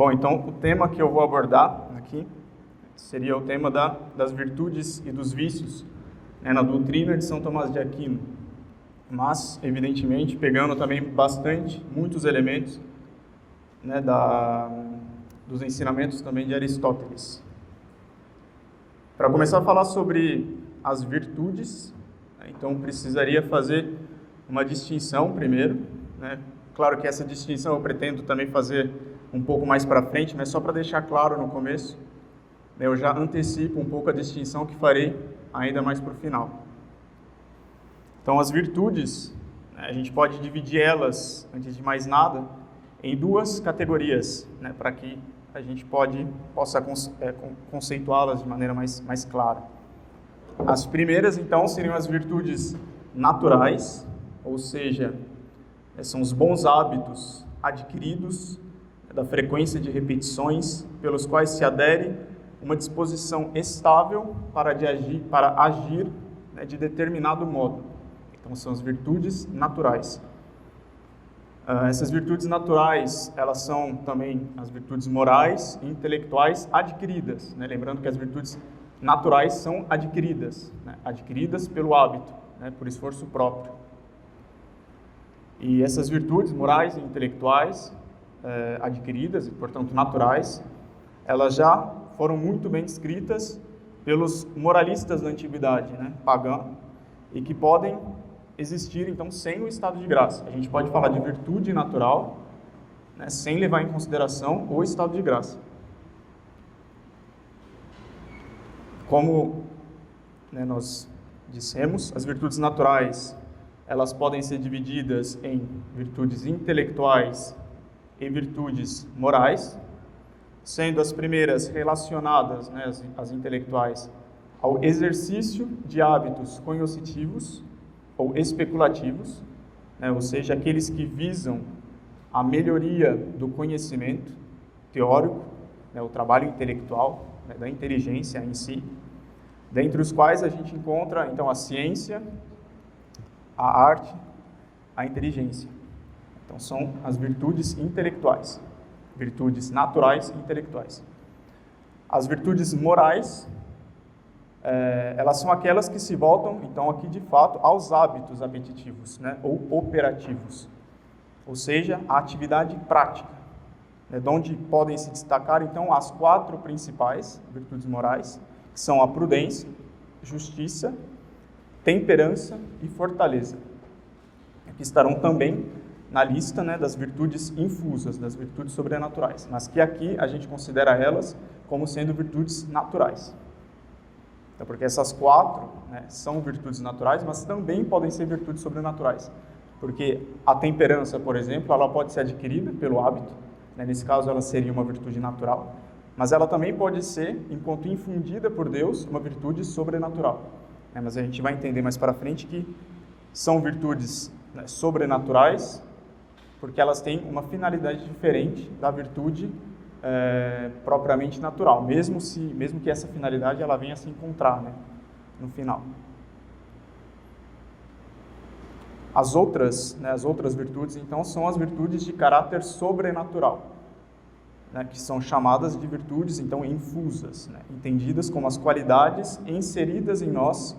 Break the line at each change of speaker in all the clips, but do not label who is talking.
Bom, então o tema que eu vou abordar aqui seria o tema das virtudes e dos vícios, na doutrina de São Tomás de Aquino, mas, evidentemente, pegando também muitos elementos dos ensinamentos também de Aristóteles. Para começar a falar sobre as virtudes, então precisaria fazer uma distinção primeiro, Claro que essa distinção eu pretendo também fazer um pouco mais para frente, mas só para deixar claro no começo, eu já antecipo um pouco a distinção que farei ainda mais para o final. Então, as virtudes, a gente pode dividir elas, antes de mais nada, em duas categorias, para que a gente possa conceituá-las de maneira mais clara. As primeiras, então, seriam as virtudes naturais, ou seja, são os bons hábitos adquiridos da frequência de repetições, pelos quais se adere uma disposição estável para agir de determinado modo. Então, são as virtudes naturais. Essas virtudes naturais, elas são também as virtudes morais e intelectuais adquiridas. Lembrando que as virtudes naturais são adquiridas, adquiridas pelo hábito, por esforço próprio. E essas virtudes morais e intelectuais adquiridas, e portanto naturais, elas já foram muito bem descritas pelos moralistas da antiguidade, pagã, e que podem existir, então, sem o estado de graça. A gente pode falar de virtude natural, sem levar em consideração o estado de graça. Como nós dissemos, as virtudes naturais, elas podem ser divididas em virtudes intelectuais e virtudes morais, sendo as primeiras relacionadas, as intelectuais, ao exercício de hábitos cognoscitivos ou especulativos, ou seja, aqueles que visam a melhoria do conhecimento teórico, o trabalho intelectual, da inteligência em si, dentre os quais a gente encontra, então, a ciência, a arte, a inteligência. Então, são as virtudes intelectuais, virtudes naturais e intelectuais. As virtudes morais, elas são aquelas que se voltam, então, aqui de fato, aos hábitos apetitivos, ou operativos, ou seja, a atividade prática, de onde podem se destacar, então, as 4 principais virtudes morais, que são a prudência, justiça, temperança e fortaleza, que estarão também na lista das virtudes infusas, das virtudes sobrenaturais, mas que aqui a gente considera elas como sendo virtudes naturais. Então, porque essas 4 são virtudes naturais, mas também podem ser virtudes sobrenaturais, porque a temperança, por exemplo, ela pode ser adquirida pelo hábito, nesse caso ela seria uma virtude natural, mas ela também pode ser, enquanto infundida por Deus, uma virtude sobrenatural. Mas a gente vai entender mais para frente que são virtudes sobrenaturais, porque elas têm uma finalidade diferente da virtude propriamente natural, mesmo que essa finalidade ela venha a se encontrar no final. As outras virtudes, então, são as virtudes de caráter sobrenatural, que são chamadas de virtudes, então, infusas, entendidas como as qualidades inseridas em nós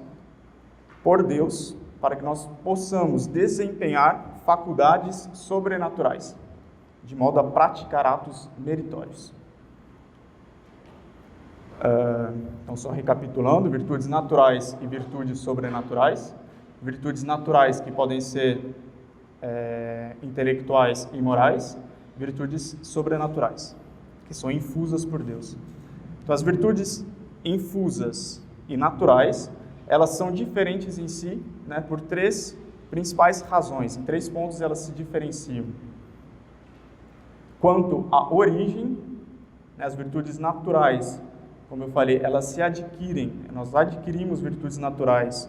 por Deus, para que nós possamos desempenhar faculdades sobrenaturais, de modo a praticar atos meritórios. Então, só recapitulando, virtudes naturais e virtudes sobrenaturais. Virtudes naturais que podem ser intelectuais e morais, virtudes sobrenaturais, que são infusas por Deus. Então, as virtudes infusas e naturais, elas são diferentes em si, por 3 principais razões. Em 3 pontos elas se diferenciam. Quanto à origem, as virtudes naturais, como eu falei, elas se adquirem, nós adquirimos virtudes naturais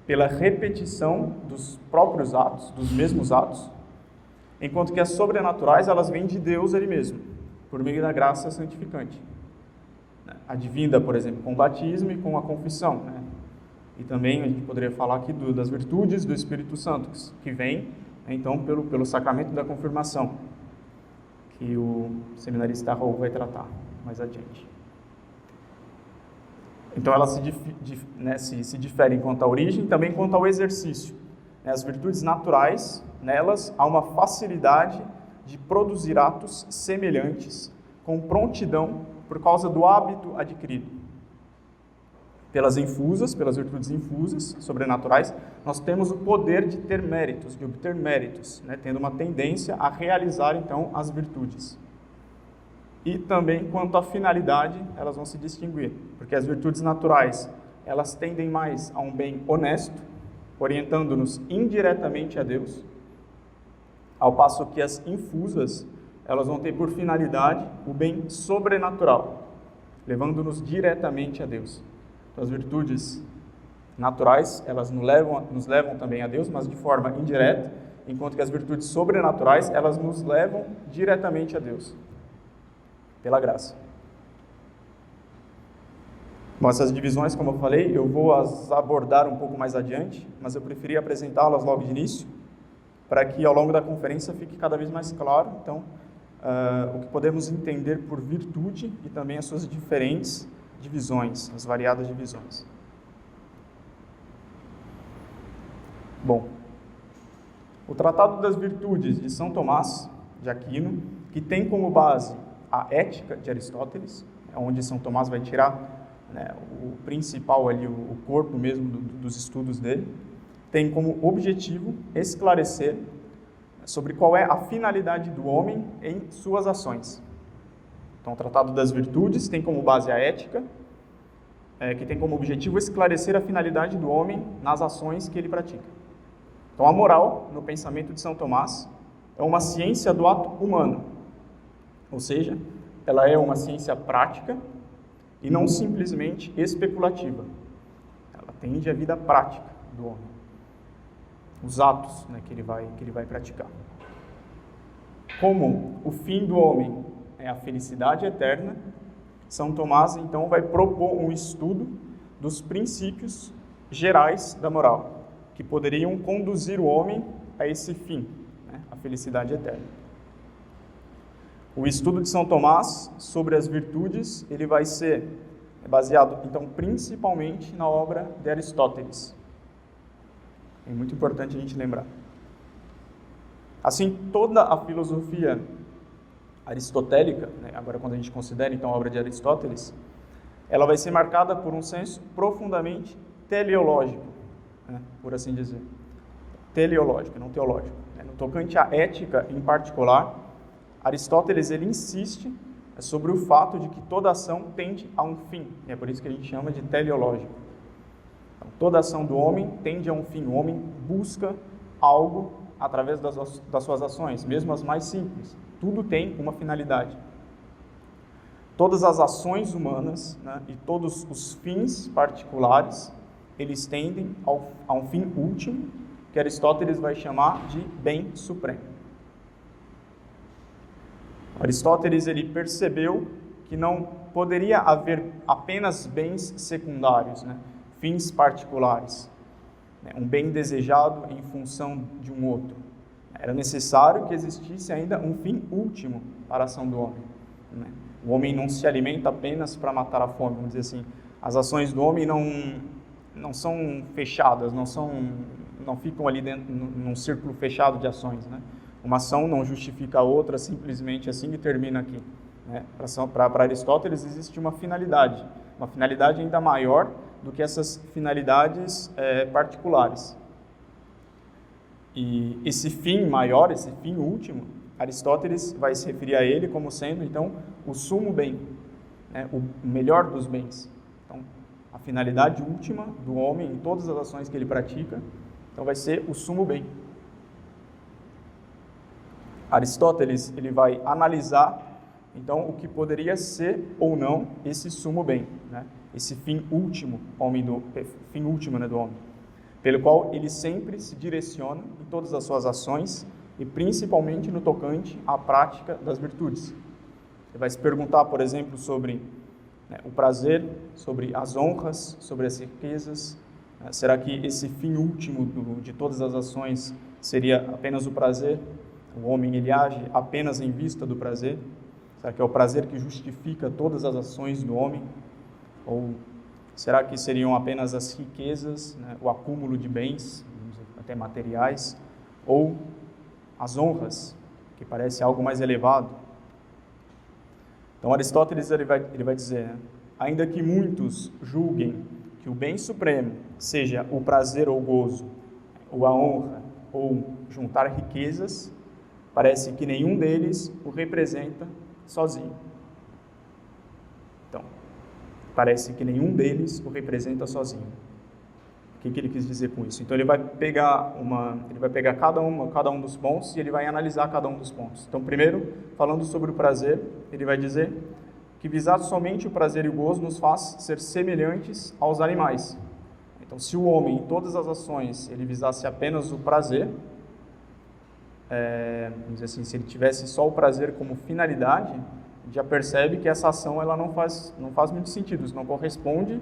pela repetição dos próprios atos, dos mesmos atos, enquanto que as sobrenaturais, elas vêm de Deus Ele mesmo, por meio da graça santificante. Advinda, por exemplo, com o batismo e com a confissão, E também a gente poderia falar aqui das virtudes do Espírito Santo, que vem, então, pelo sacramento da confirmação, que o seminarista Raul vai tratar mais adiante. Então, elas se diferem quanto à origem e também quanto ao exercício. As virtudes naturais, nelas, há uma facilidade de produzir atos semelhantes, com prontidão, por causa do hábito adquirido. Pelas virtudes infusas, sobrenaturais, nós temos o poder de ter méritos, de obter méritos, tendo uma tendência a realizar, então, as virtudes. E também, quanto à finalidade, elas vão se distinguir, porque as virtudes naturais, elas tendem mais a um bem honesto, orientando-nos indiretamente a Deus, ao passo que as infusas, elas vão ter por finalidade o bem sobrenatural, levando-nos diretamente a Deus. Então, as virtudes naturais, elas nos levam também a Deus, mas de forma indireta, enquanto que as virtudes sobrenaturais, elas nos levam diretamente a Deus, pela graça. Bom, essas divisões, como eu falei, eu vou as abordar um pouco mais adiante, mas eu preferi apresentá-las logo de início, para que ao longo da conferência fique cada vez mais claro, então, o que podemos entender por virtude e também as suas diferentes divisões, as variadas divisões. Bom, o Tratado das Virtudes de São Tomás de Aquino, que tem como base a Ética de Aristóteles, onde São Tomás vai tirar o principal ali, o corpo mesmo dos estudos dele, tem como objetivo esclarecer sobre qual é a finalidade do homem em suas ações. Então, o Tratado das Virtudes tem como base a ética, que tem como objetivo esclarecer a finalidade do homem nas ações que ele pratica. Então, a moral, no pensamento de São Tomás, é uma ciência do ato humano, ou seja, ela é uma ciência prática e não simplesmente especulativa. Ela tende à vida prática do homem, os atos que ele vai praticar. Como o fim do homem é a felicidade eterna, São Tomás, então, vai propor um estudo dos princípios gerais da moral, que poderiam conduzir o homem a esse fim, a felicidade eterna. O estudo de São Tomás sobre as virtudes, ele vai ser baseado, então, principalmente na obra de Aristóteles. É muito importante a gente lembrar. Assim, toda a filosofia aristotélica, agora quando a gente considera então a obra de Aristóteles, ela vai ser marcada por um senso profundamente teleológico, por assim dizer. Teleológico, não teológico. No tocante à ética em particular, Aristóteles ele insiste sobre o fato de que toda ação tende a um fim. É por isso que a gente chama de teleológico. Então, toda ação do homem tende a um fim. O homem busca algo através das suas ações, mesmo as mais simples. Tudo tem uma finalidade. Todas as ações humanas, e todos os fins particulares, eles tendem a um fim último, que Aristóteles vai chamar de bem supremo. Aristóteles ele percebeu que não poderia haver apenas bens secundários, fins particulares, um bem desejado em função de um outro. Era necessário que existisse ainda um fim último para a ação do homem. O homem não se alimenta apenas para matar a fome, vamos dizer assim. As ações do homem não são fechadas, não ficam ali dentro num círculo fechado de ações, Uma ação não justifica a outra simplesmente assim e termina aqui. Para Aristóteles existe uma finalidade ainda maior do que essas finalidades particulares. E esse fim maior, esse fim último, Aristóteles vai se referir a ele como sendo, então, o sumo bem, o melhor dos bens. Então, a finalidade última do homem em todas as ações que ele pratica, então vai ser o sumo bem. Aristóteles ele vai analisar, então, o que poderia ser ou não esse sumo bem, esse fim último do homem, pelo qual ele sempre se direciona em todas as suas ações e principalmente no tocante à prática das virtudes. Ele vai se perguntar, por exemplo, sobre o prazer, sobre as honras, sobre as riquezas. Será que esse fim último de todas as ações seria apenas o prazer? O homem, ele age apenas em vista do prazer? Será que é o prazer que justifica todas as ações do homem? Ou será que seriam apenas as riquezas, né, o acúmulo de bens, até materiais, ou as honras, que parece algo mais elevado? Então Aristóteles ele vai dizer, né, ainda que muitos julguem que o bem supremo seja o prazer ou gozo, ou a honra, ou juntar riquezas, parece que nenhum deles o representa sozinho. Então, parece que nenhum deles o representa sozinho. O que ele quis dizer com isso? Então ele vai pegar cada um dos pontos e ele vai analisar cada um dos pontos. Então, primeiro, falando sobre o prazer, ele vai dizer que visar somente o prazer e o gozo nos faz ser semelhantes aos animais. Então, se o homem, em todas as ações, ele visasse apenas o prazer, vamos dizer assim, se ele tivesse só o prazer como finalidade, já percebe que essa ação ela não faz muito sentido, isso não corresponde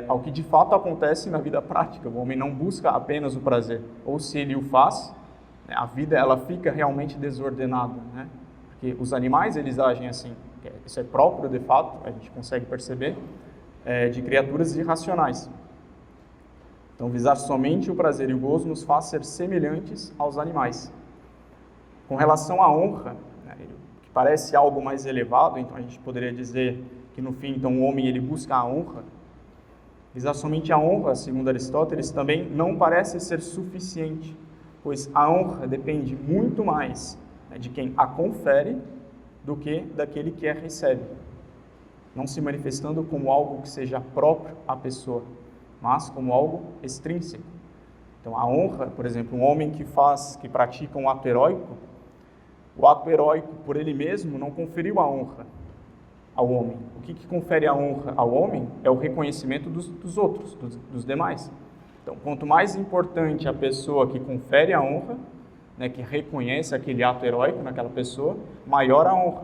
ao que de fato acontece na vida prática. O homem não busca apenas o prazer, ou se ele o faz, né, a vida ela fica realmente desordenada, né? Porque os animais eles agem assim, isso é próprio de fato, a gente consegue perceber, de criaturas irracionais. Então, visar somente o prazer e o gozo nos faz ser semelhantes aos animais. Com relação à honra, né, que parece algo mais elevado, então a gente poderia dizer que no fim, então, o homem ele busca a honra. Visar somente a honra, segundo Aristóteles, também não parece ser suficiente, pois a honra depende muito mais, né, de quem a confere do que daquele que a recebe, não se manifestando como algo que seja próprio à pessoa, mas como algo extrínseco. Então, a honra, por exemplo, um homem que pratica um ato heróico, o ato heróico por ele mesmo não conferiu a honra ao homem. O que confere a honra ao homem é o reconhecimento dos outros, dos demais. Então, quanto mais importante a pessoa que confere a honra, né, que reconhece aquele ato heróico naquela pessoa, maior a honra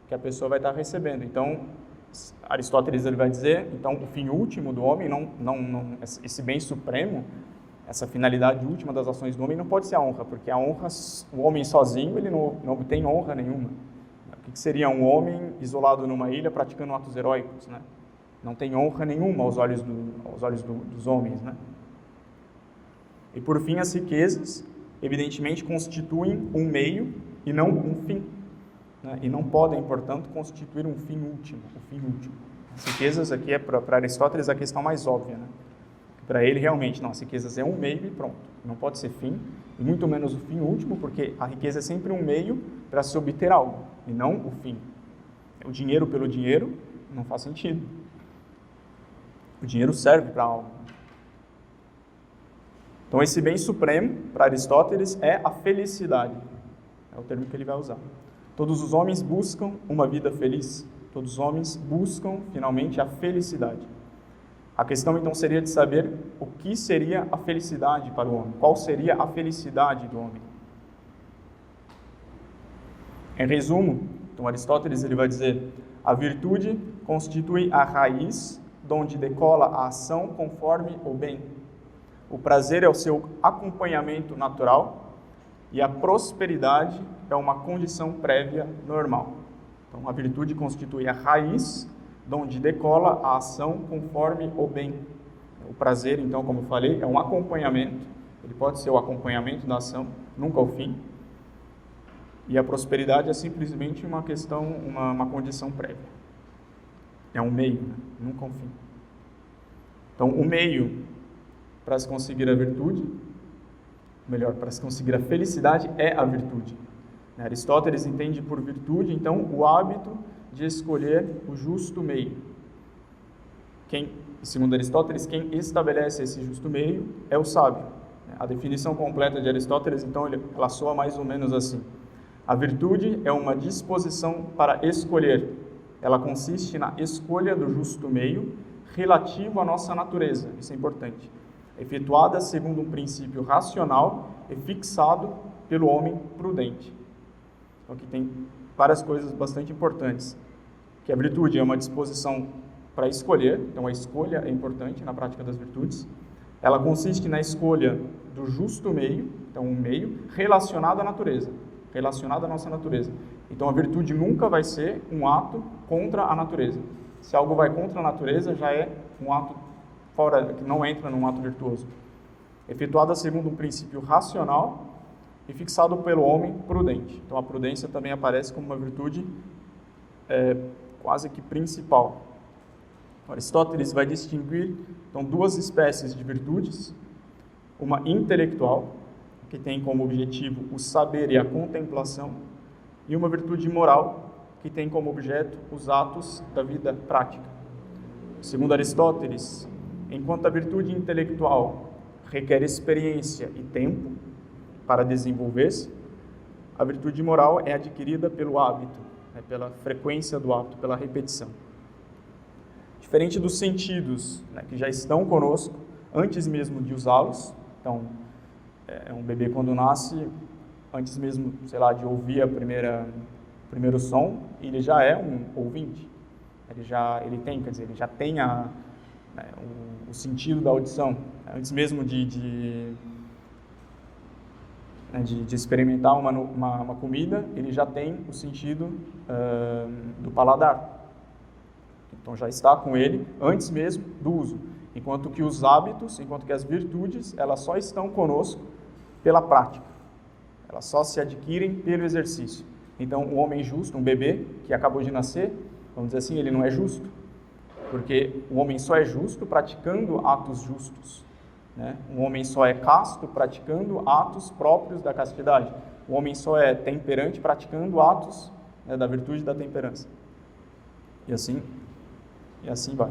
que a pessoa vai estar recebendo. Então, Aristóteles ele vai dizer, então, o fim último do homem, esse bem supremo, essa finalidade última das ações do homem não pode ser a honra, porque a honra, o homem sozinho, ele não obtém honra nenhuma. O que seria um homem isolado numa ilha praticando atos heróicos, né? Não tem honra nenhuma aos olhos dos homens, né? E por fim, as riquezas, evidentemente, constituem um meio e não um fim, né? E não podem, portanto, constituir um fim último. As riquezas aqui para Aristóteles a questão mais óbvia, né? Para ele, realmente, não, as riquezas é um meio e pronto. Não pode ser fim, e muito menos o fim último, porque a riqueza é sempre um meio para se obter algo, e não o fim. O dinheiro pelo dinheiro não faz sentido. O dinheiro serve para algo. Então, esse bem supremo, para Aristóteles, é a felicidade. É o termo que ele vai usar. Todos os homens buscam uma vida feliz. Todos os homens buscam, finalmente, a felicidade. A questão, então, seria de saber o que seria a felicidade para o homem. Qual seria a felicidade do homem? Em resumo, então, Aristóteles ele vai dizer: a virtude constitui a raiz de onde decola a ação conforme o bem. O prazer é o seu acompanhamento natural e a prosperidade é uma condição prévia normal. Então, a virtude constitui a raiz de onde decola a ação conforme o bem. O prazer, então, como eu falei, é um acompanhamento. Ele pode ser o acompanhamento da ação, nunca o fim. E a prosperidade é simplesmente uma questão, uma condição prévia. É um meio, né? Nunca um fim. Então, o meio para se conseguir a virtude, melhor, para se conseguir a felicidade é a virtude. Aristóteles entende por virtude, então, o hábito de escolher o justo meio. Segundo Aristóteles, quem estabelece esse justo meio é o sábio. A definição completa de Aristóteles, então, ela soa mais ou menos assim: a virtude é uma disposição para escolher. Ela consiste na escolha do justo meio relativo à nossa natureza. Isso é importante. Efetuada segundo um princípio racional e fixado pelo homem prudente. Então, aqui tem várias coisas bastante importantes. Que a virtude é uma disposição para escolher, então a escolha é importante na prática das virtudes. ela consiste na escolha do justo meio, então um meio relacionado à natureza, relacionado à nossa natureza. Então a virtude nunca vai ser um ato contra a natureza. Se algo vai contra a natureza, já é um ato fora, que não entra num ato virtuoso. Efetuada segundo um princípio racional e fixado pelo homem prudente. Então a prudência também aparece como uma virtude quase que principal. Aristóteles vai distinguir então duas espécies de virtudes: uma intelectual, que tem como objetivo o saber e a contemplação, e uma virtude moral, que tem como objeto os atos da vida prática. Segundo Aristóteles, enquanto a virtude intelectual requer experiência e tempo para desenvolver-se, a virtude moral é adquirida pelo hábito, pela frequência do hábito, pela repetição. Diferente dos sentidos, que já estão conosco antes mesmo de usá-los. Então, um bebê quando nasce, antes mesmo, de ouvir o primeiro som, ele já é um ouvinte. Ele já tem o sentido da audição. Antes mesmo de experimentar uma comida, ele já tem o sentido do paladar. Então já está com ele antes mesmo do uso. Enquanto que os hábitos, enquanto que as virtudes, elas só estão conosco pela prática. Elas só se adquirem pelo exercício. Então um homem justo, um bebê que acabou de nascer, vamos dizer assim, ele não é justo. Porque o homem só é justo praticando atos justos. Um homem só é casto praticando atos próprios da castidade. O homem só é temperante praticando atos da virtude da temperança. E assim vai.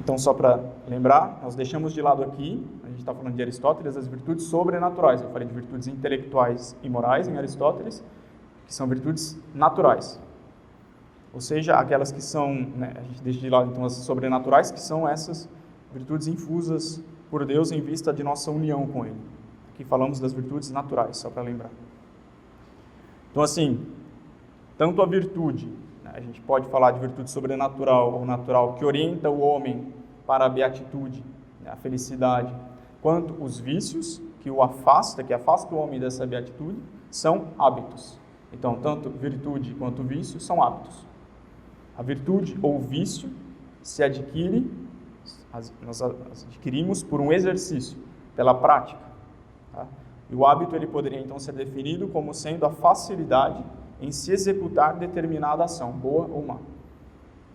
Então, só para lembrar, nós deixamos de lado aqui, a gente está falando de Aristóteles, as virtudes sobrenaturais. Eu falei de virtudes intelectuais e morais em Aristóteles, que são virtudes naturais. Ou seja, aquelas que são, a gente deixa de lado então as sobrenaturais, que são essas virtudes infusas por Deus em vista de nossa união com Ele. Aqui falamos das virtudes naturais, só para lembrar. Então assim, tanto a virtude, a gente pode falar de virtude sobrenatural ou natural, que orienta o homem para a beatitude, a felicidade, quanto os vícios, que afasta o homem dessa beatitude, são hábitos. Então, tanto virtude quanto vício são hábitos. A virtude ou vício se adquire, nós adquirimos por um exercício, pela prática. Tá? E o hábito ele poderia então ser definido como sendo a facilidade em se executar determinada ação, boa ou má.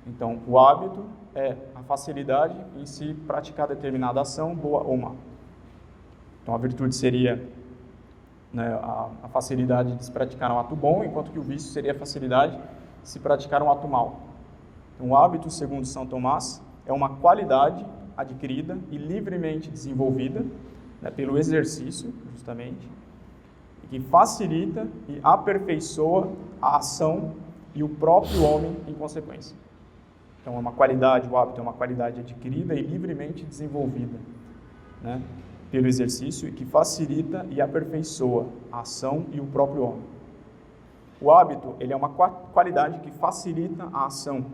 Então, o hábito é a facilidade em se praticar determinada ação, boa ou má. Então, a virtude seria a facilidade de se praticar um ato bom, enquanto que o vício seria a facilidade de se praticar um ato mau. Então, o hábito, segundo São Tomás, é uma qualidade adquirida e livremente desenvolvida pelo exercício, justamente, que facilita e aperfeiçoa a ação e o próprio homem em consequência. Então, o hábito é uma qualidade adquirida e livremente desenvolvida pelo exercício e que facilita e aperfeiçoa a ação e o próprio homem. O hábito ele é uma qualidade que facilita a ação,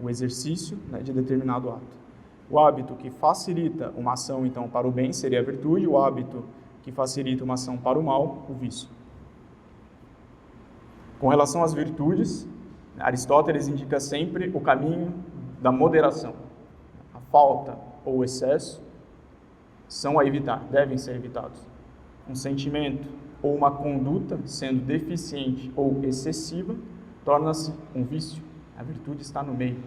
o exercício de determinado ato. O hábito que facilita uma ação, então, para o bem seria a virtude, o hábito que facilita uma ação para o mal, o vício. Com relação às virtudes, Aristóteles indica sempre o caminho da moderação. A falta ou o excesso são a evitar, devem ser evitados. Um sentimento ou uma conduta, sendo deficiente ou excessiva, torna-se um vício. A virtude está no meio.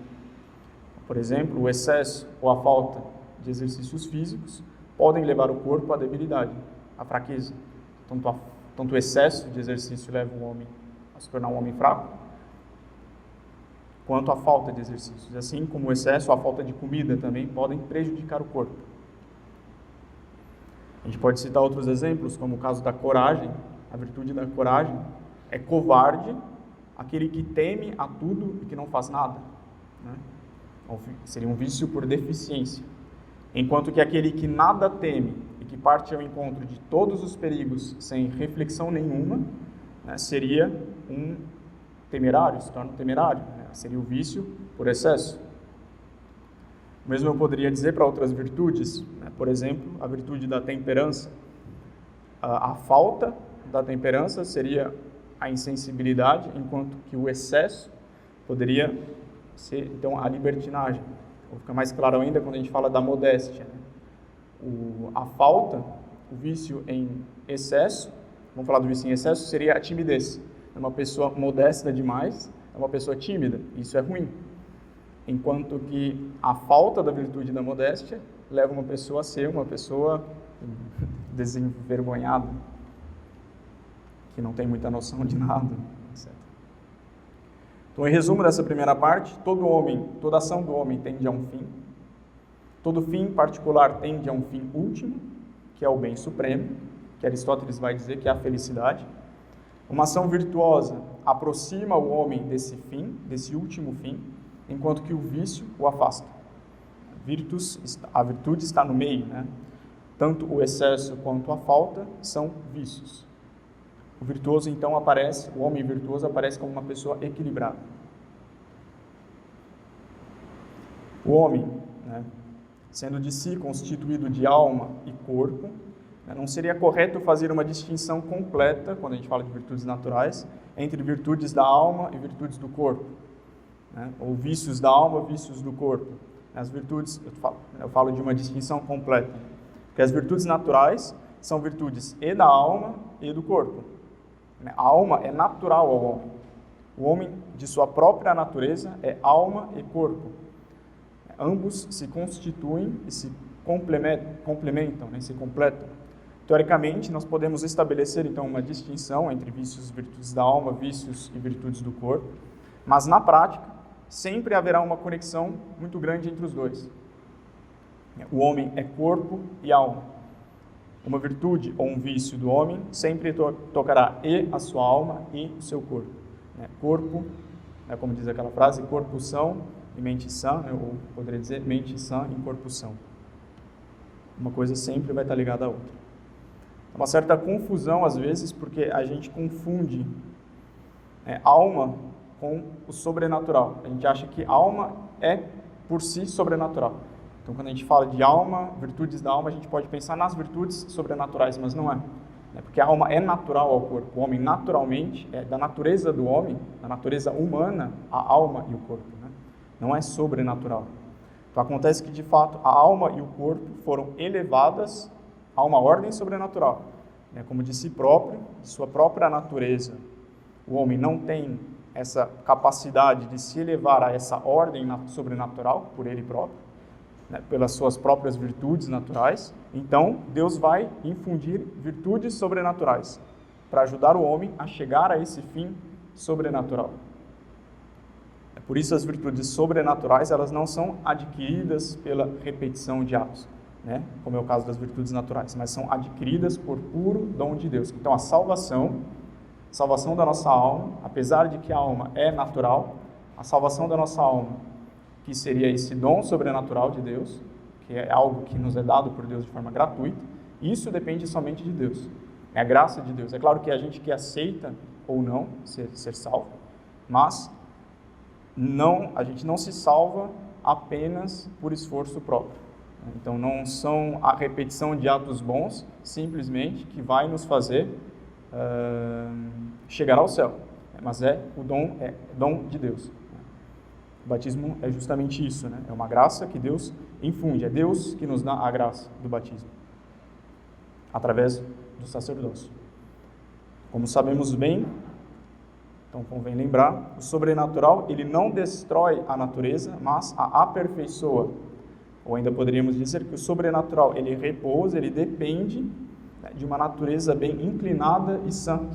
Por exemplo, o excesso ou a falta de exercícios físicos podem levar o corpo à debilidade, à fraqueza. Tanto o excesso de exercício leva o homem a se tornar um homem fraco, quanto a falta de exercícios. Assim como o excesso ou a falta de comida também podem prejudicar o corpo. A gente pode citar outros exemplos, como o caso da coragem. A virtude da coragem é covarde aquele que teme a tudo e que não faz nada. Seria um vício por deficiência. Enquanto que aquele que nada teme e que parte ao encontro de todos os perigos sem reflexão nenhuma, seria um temerário, se torna um temerário. Seria o vício por excesso. O mesmo eu poderia dizer para outras virtudes, né? Por exemplo, a virtude da temperança. A falta da temperança seria a insensibilidade, enquanto que o excesso poderia ser, então, a libertinagem. Ou fica mais claro ainda quando a gente fala da modéstia, né? A falta, o vício em excesso, vamos falar do vício em excesso, seria a timidez. É uma pessoa modesta demais, é uma pessoa tímida, isso é ruim. Enquanto que a falta da virtude da modéstia leva uma pessoa a ser uma pessoa desenvergonhada, que não tem muita noção de nada, etc. Então, em resumo dessa primeira parte, toda ação do homem tende a um fim. Todo fim particular tende a um fim último, que é o bem supremo, que Aristóteles vai dizer que é a felicidade. Uma ação virtuosa aproxima o homem desse fim, desse último fim, enquanto que o vício o afasta. A virtude está no meio, né? Tanto o excesso quanto a falta são vícios. O virtuoso, então, o homem virtuoso aparece como uma pessoa equilibrada. O homem, né, sendo de si constituído de alma e corpo, né, não seria correto fazer uma distinção completa, quando a gente fala de virtudes naturais, entre virtudes da alma e virtudes do corpo, né, ou vícios da alma, vícios do corpo. As virtudes, eu falo de uma distinção completa, porque as virtudes naturais são virtudes e da alma e do corpo. A alma é natural ao homem. O homem, de sua própria natureza, é alma e corpo. Ambos se constituem e se complementam, né, se completam. Teoricamente, nós podemos estabelecer, então, uma distinção entre vícios e virtudes da alma, vícios e virtudes do corpo, mas, na prática, sempre haverá uma conexão muito grande entre os dois. O homem é corpo e alma. Uma virtude ou um vício do homem sempre tocará e a sua alma e o seu corpo. Corpo, como diz aquela frase, corpo são e mente sã, ou poderia dizer mente sã e corpo são. Uma coisa sempre vai estar ligada à outra. Uma certa confusão, às vezes, porque a gente confunde alma com o sobrenatural. A gente acha que alma é, por si, sobrenatural. Então, quando a gente fala de alma, virtudes da alma, a gente pode pensar nas virtudes sobrenaturais, mas não é. Porque a alma é natural ao corpo. O homem, naturalmente, é da natureza do homem, da natureza humana, a alma e o corpo. Né? Não é sobrenatural. Então, acontece que, de fato, a alma e o corpo foram elevadas a uma ordem sobrenatural. Como de si próprio, de sua própria natureza, o homem não tem essa capacidade de se elevar a essa ordem sobrenatural por ele próprio, pelas suas próprias virtudes naturais. Então, Deus vai infundir virtudes sobrenaturais para ajudar o homem a chegar a esse fim sobrenatural. Por isso, as virtudes sobrenaturais, elas não são adquiridas pela repetição de atos, né? Como é o caso das virtudes naturais, mas são adquiridas por puro dom de Deus. Então, a salvação da nossa alma, apesar de que a alma é natural, a salvação da nossa alma, que seria esse dom sobrenatural de Deus, que é algo que nos é dado por Deus de forma gratuita, isso depende somente de Deus. É a graça de Deus. É claro que a gente que aceita ou não ser salvo, mas a gente não se salva apenas por esforço próprio. Então, não são a repetição de atos bons, simplesmente, que vai nos fazer chegar ao céu, mas é dom de Deus. O batismo é justamente isso, né? É uma graça que Deus infunde, é Deus que nos dá a graça do batismo, através do sacerdócio. Como sabemos bem, então convém lembrar, o sobrenatural, ele não destrói a natureza, mas a aperfeiçoa. Ou ainda poderíamos dizer que o sobrenatural, ele repousa, ele depende de uma natureza bem inclinada e sã.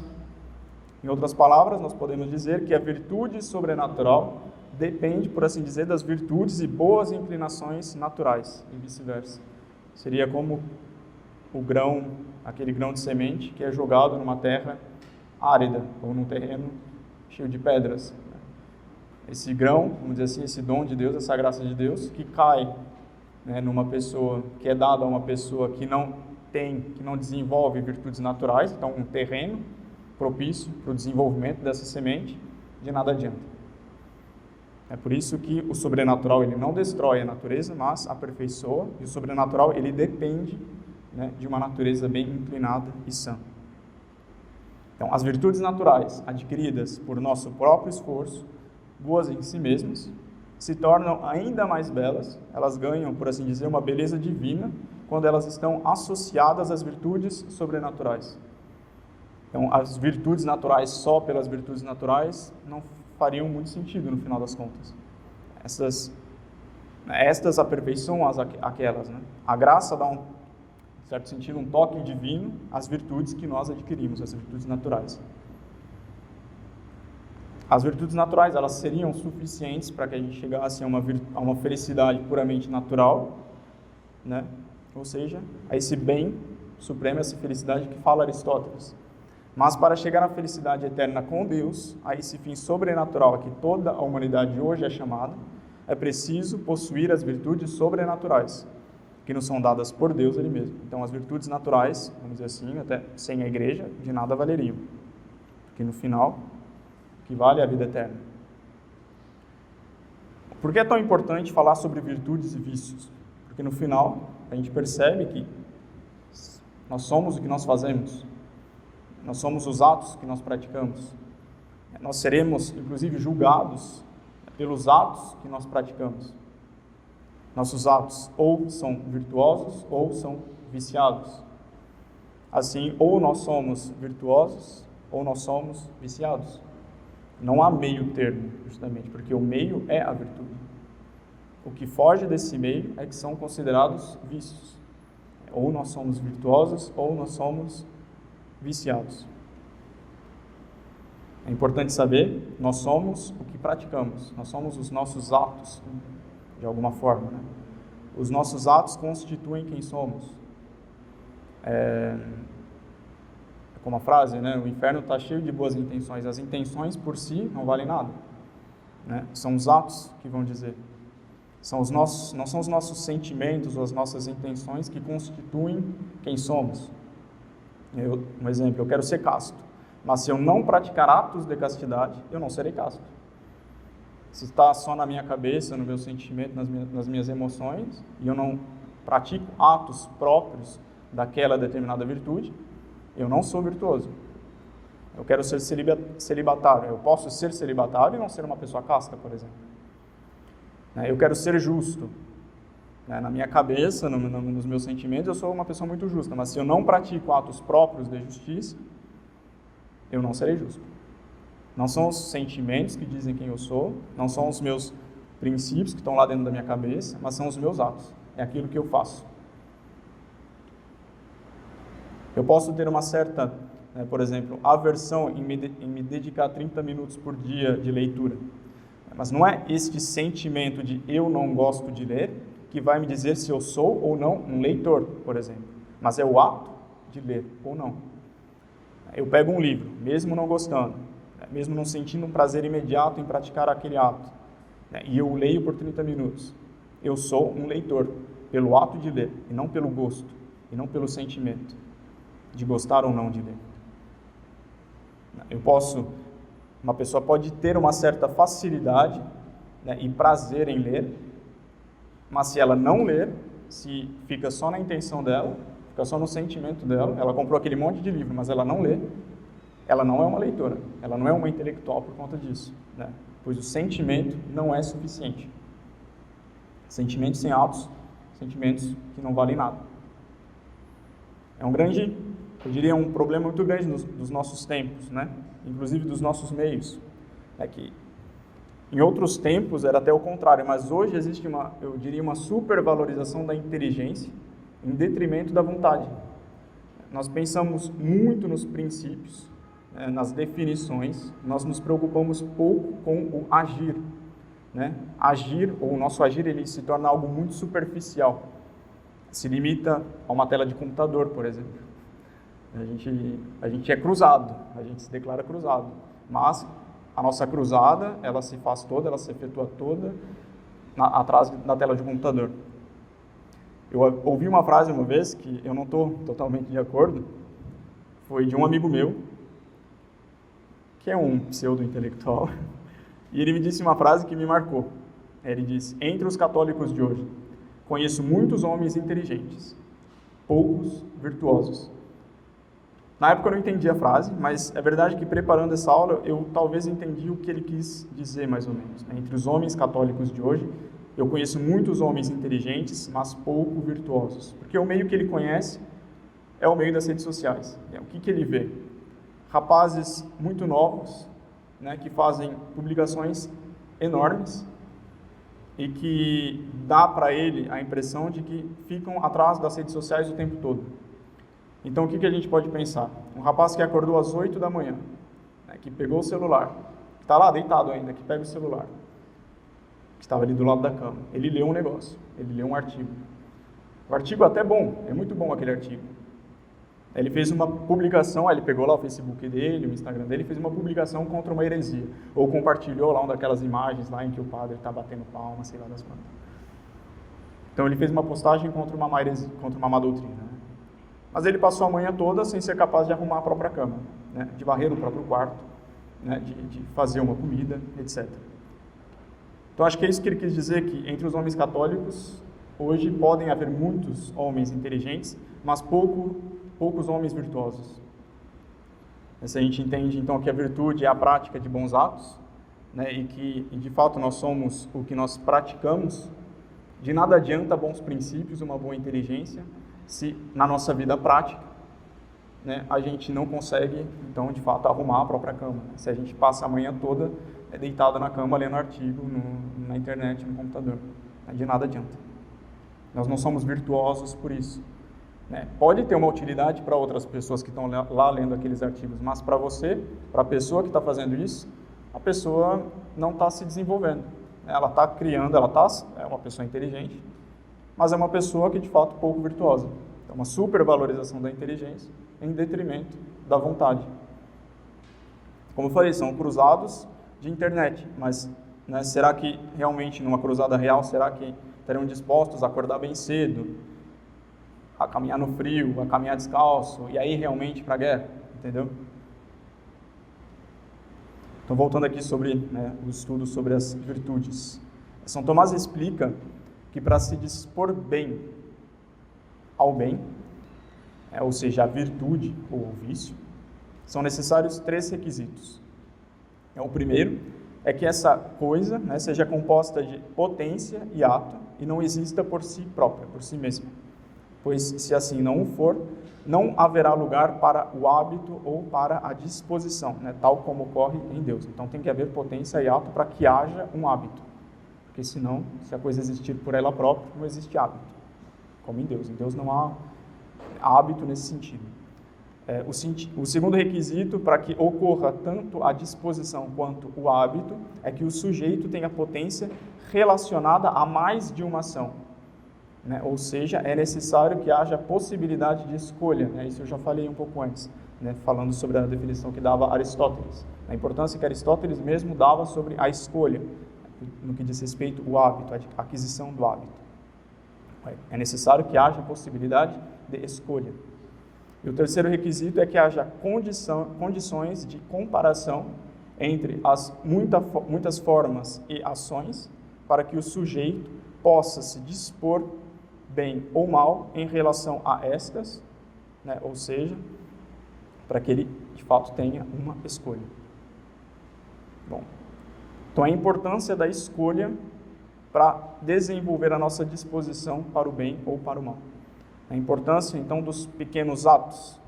Em outras palavras, nós podemos dizer que a virtude sobrenatural depende, por assim dizer, das virtudes e boas inclinações naturais, e vice-versa. Seria como aquele grão de semente que é jogado numa terra árida, ou num terreno cheio de pedras. Esse grão, vamos dizer assim, esse dom de Deus, essa graça de Deus, que cai, né, numa pessoa, que é dada a uma pessoa que não desenvolve virtudes naturais, então um terreno propício para o desenvolvimento dessa semente, de nada adianta. É por isso que o sobrenatural ele não destrói a natureza, mas aperfeiçoa, e o sobrenatural ele depende, né, de uma natureza bem inclinada e sã. Então, as virtudes naturais adquiridas por nosso próprio esforço, boas em si mesmas, se tornam ainda mais belas, elas ganham, por assim dizer, uma beleza divina quando elas estão associadas às virtudes sobrenaturais. Então, as virtudes naturais só pelas virtudes naturais não fariam muito sentido no final das contas. Estas aperfeiçoam aquelas, né? A graça dá, em certo sentido, um toque divino às virtudes que nós adquirimos, as virtudes naturais. As virtudes naturais, elas seriam suficientes para que a gente chegasse a uma felicidade puramente natural, né? Ou seja, a esse bem supremo, essa felicidade que fala Aristóteles. Mas para chegar à felicidade eterna com Deus, a esse fim sobrenatural a que toda a humanidade hoje é chamada, é preciso possuir as virtudes sobrenaturais, que nos são dadas por Deus Ele mesmo. Então, as virtudes naturais, vamos dizer assim, até sem a igreja, de nada valeriam. Porque no final, o que vale é a vida eterna. Por que é tão importante falar sobre virtudes e vícios? Porque no final, a gente percebe que nós somos o que nós fazemos. Nós somos os atos que nós praticamos. Nós seremos, inclusive, julgados pelos atos que nós praticamos. Nossos atos ou são virtuosos ou são viciados. Assim, ou nós somos virtuosos ou nós somos viciados. Não há meio termo, justamente, porque o meio é a virtude. O que foge desse meio é que são considerados vícios. Ou nós somos virtuosos ou nós somos viciados. É importante saber, nós somos o que praticamos, nós somos os nossos atos, de alguma forma, né? Os nossos atos constituem quem somos. Como a frase, né? O inferno está cheio de boas intenções, as intenções por si não valem nada, né? São os atos que vão dizer. Não são os nossos sentimentos ou as nossas intenções que constituem quem somos. Um exemplo, eu quero ser casto, mas se eu não praticar atos de castidade, eu não serei casto. Se está só na minha cabeça, no meu sentimento, nas minhas emoções, e eu não pratico atos próprios daquela determinada virtude, eu não sou virtuoso. Eu quero ser celibatário, eu posso ser celibatário e não ser uma pessoa casta, por exemplo. Eu quero ser justo. Na minha cabeça, nos meus sentimentos, eu sou uma pessoa muito justa, mas se eu não pratico atos próprios de justiça, eu não serei justo. Não são os sentimentos que dizem quem eu sou, não são os meus princípios que estão lá dentro da minha cabeça, mas são os meus atos, é aquilo que eu faço. Eu posso ter uma certa, por exemplo, aversão em me dedicar 30 minutos por dia de leitura, mas não é este sentimento de eu não gosto de ler que vai me dizer se eu sou ou não um leitor, por exemplo. Mas é o ato de ler ou não. Eu pego um livro, mesmo não gostando, mesmo não sentindo um prazer imediato em praticar aquele ato, e eu leio por 30 minutos. Eu sou um leitor pelo ato de ler, e não pelo gosto, e não pelo sentimento de gostar ou não de ler. Uma pessoa pode ter uma certa facilidade, e prazer em ler, mas se ela não ler, se fica só na intenção dela, fica só no sentimento dela, ela comprou aquele monte de livro, mas ela não lê, ela não é uma leitora, ela não é uma intelectual por conta disso, pois o sentimento não é suficiente. Sentimentos sem atos, sentimentos que não valem nada. É eu diria, um problema muito grande dos nossos tempos, inclusive dos nossos meios, que em outros tempos era até o contrário, mas hoje existe eu diria, uma supervalorização da inteligência em detrimento da vontade. Nós pensamos muito nos princípios, nas definições, nós nos preocupamos pouco com o agir. Agir, ou o nosso agir, ele se torna algo muito superficial. Se limita a uma tela de computador, por exemplo. A gente é cruzado, a gente se declara cruzado, mas a nossa cruzada, ela se faz toda, ela se efetua toda atrás da tela de computador. Eu ouvi uma frase uma vez, que eu não estou totalmente de acordo, foi de um amigo meu, que é um pseudo-intelectual, E ele me disse uma frase que me marcou. Ele disse: entre os católicos de hoje, conheço muitos homens inteligentes, poucos virtuosos. Na época eu não entendi a frase, mas é verdade que preparando essa aula eu talvez entendi o que ele quis dizer mais ou menos. Entre os homens católicos de hoje, eu conheço muitos homens inteligentes, mas pouco virtuosos. Porque o meio que ele conhece é o meio das redes sociais. O que ele vê? Rapazes muito novos, né, que fazem publicações enormes e que dá para ele a impressão de que ficam atrás das redes sociais o tempo todo. Então, o que a gente pode pensar? Um rapaz que acordou às 8 da manhã, né, que pegou o celular, que está lá deitado ainda, que pega o celular, que estava ali do lado da cama. Ele leu um negócio, ele leu um artigo. O artigo é até bom, é muito bom aquele artigo. Ele fez uma publicação, ele pegou lá o Facebook dele, o Instagram dele, fez uma publicação contra uma heresia. Ou compartilhou lá uma daquelas imagens lá em que o padre está batendo palma, sei lá das quantas. Então ele fez uma postagem contra uma má heresia, contra uma má doutrina. Né? Mas ele passou a manhã toda sem ser capaz de arrumar a própria cama, né? De varrer o próprio quarto, né? de fazer uma comida, etc. Então acho que é isso que ele quis dizer, que entre os homens católicos, hoje podem haver muitos homens inteligentes, mas poucos homens virtuosos. Se a gente entende então que a virtude é a prática de bons atos, né, e que de fato nós somos o que nós praticamos, de nada adianta bons princípios, uma boa inteligência, se na nossa vida prática, né, a gente não consegue então de fato arrumar a própria cama. Se a gente passa a manhã toda deitado na cama lendo artigo na internet, no computador, de nada adianta. Nós não somos virtuosos por isso. Né? Pode ter uma utilidade para outras pessoas que estão lá lendo aqueles artigos, mas para você, para a pessoa que está fazendo isso, a pessoa não está se desenvolvendo. Ela está criando, é uma pessoa inteligente, mas é uma pessoa que de fato pouco virtuosa. Então, uma supervalorização da inteligência em detrimento da vontade. Como eu falei, são cruzados de internet, mas né, será que realmente numa cruzada real, será que estarão dispostos a acordar bem cedo, a caminhar no frio, a caminhar descalço, e aí realmente para a guerra, entendeu? Então, voltando aqui sobre o estudo sobre as virtudes. São Tomás explica que para se dispor bem ao bem, ou seja, a virtude ou o vício, são necessários 3 requisitos. O primeiro é que essa coisa seja composta de potência e ato, e não exista por si própria, por si mesma. Pois, se assim não o for, não haverá lugar para o hábito ou para a disposição, tal como ocorre em Deus. Então, tem que haver potência e ato para que haja um hábito. Porque, senão, se a coisa existir por ela própria, não existe hábito, como em Deus. Em Deus não há hábito nesse sentido. O segundo requisito para que ocorra tanto a disposição quanto o hábito é que o sujeito tenha potência relacionada a mais de uma ação. Ou seja, é necessário que haja possibilidade de escolha. Isso eu já falei um pouco antes, falando sobre a definição que dava Aristóteles. A importância que Aristóteles mesmo dava sobre a escolha, no que diz respeito ao hábito, a aquisição do hábito. É necessário que haja possibilidade de escolha. E o terceiro requisito é que haja condições de comparação entre as muitas formas e ações para que o sujeito possa se dispor bem ou mal em relação a estas, ou seja, para que ele de fato tenha uma escolha. Bom, então a importância da escolha para desenvolver a nossa disposição para o bem ou para o mal. A importância então dos pequenos atos,